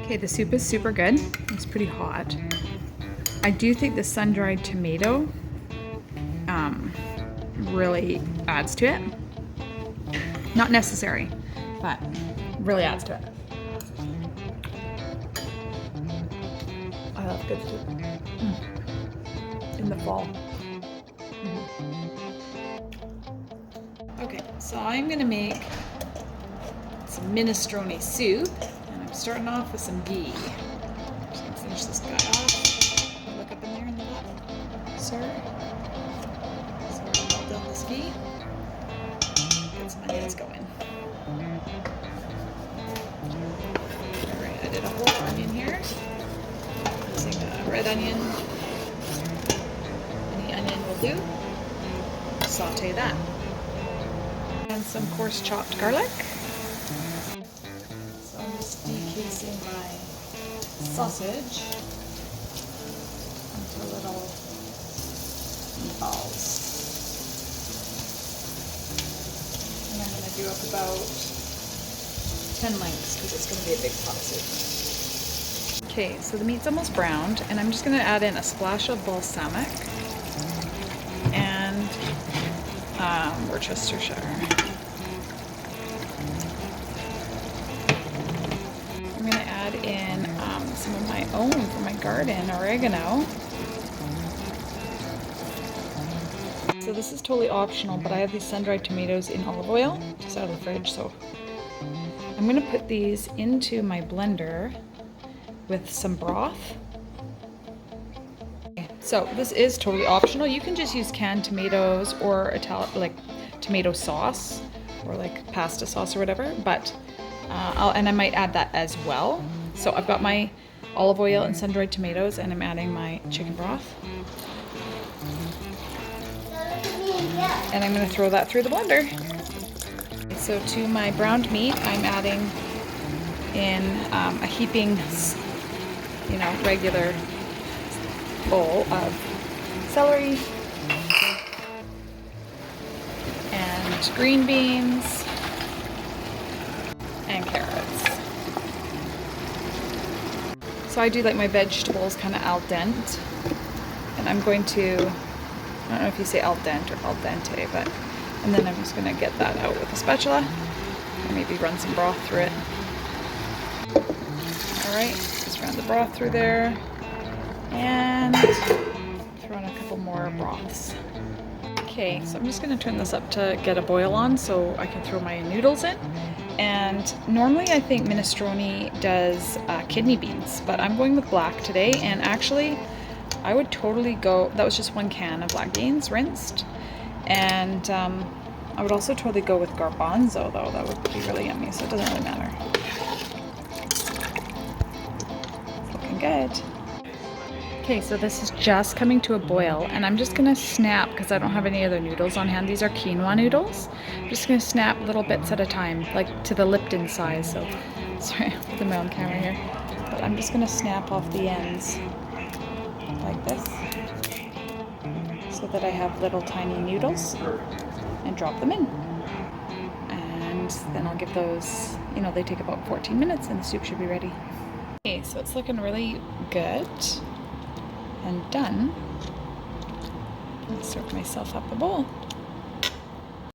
Okay, the soup is super good. It's pretty hot. I do think the sun-dried tomato really adds to it. Not necessary, but really adds to it. I love good soup. In the fall. Okay, so I'm gonna make some minestrone soup, and I'm starting off with some ghee. I'm just gonna finish this guy off. Look up in there in the back, sir. So I'm gonna melt down this ghee. Get some onions going. Alright, I did a whole onion here. Using a red onion. Any onion will do. Saute that. And some coarse chopped garlic. So I'm just decasing my sausage into little meatballs. And I'm going to do up about 10 lengths because it's going to be a big pot of soup. Okay, so the meat's almost browned, and I'm just going to add in a splash of balsamic and Worcestershire. I'm going to add in some of my own from my garden, oregano. So this is totally optional, but I have these sun-dried tomatoes in olive oil, just out of the fridge, so I'm going to put these into my blender with some broth. So this is totally optional. You can just use canned tomatoes or like tomato sauce or like pasta sauce or whatever, but and I might add that as well. So I've got my olive oil and sun-dried tomatoes, and I'm adding my chicken broth. And I'm going to throw that through the blender. So to my browned meat, I'm adding in a heaping, regular bowl of celery and green beans and carrots. So I do like my vegetables kind of al dente, and I'm going to, I don't know if you say al dente or al dente, but, and then I'm just going to get that out with a spatula and maybe run some broth through it. Alright, just run the broth through there and throw in a couple more broths. Okay, so I'm just going to turn this up to get a boil on so I can throw my noodles in. And normally I think minestrone does kidney beans, but I'm going with black today, and actually I would totally go, that was just one can of black beans rinsed, and I would also totally go with garbanzo though, that would be really yummy, so it doesn't really matter. It's looking good. Okay, so this is just coming to a boil, and I'm just gonna snap, because I don't have any other noodles on hand. These are quinoa noodles. I'm just gonna snap little bits at a time, like to the Lipton size. So, sorry, I'm putting my own camera here. But I'm just gonna snap off the ends like this, so that I have little tiny noodles, and drop them in. And then I'll give those, they take about 14 minutes and the soup should be ready. Okay, so it's looking really good and done. I'll serve myself up a bowl.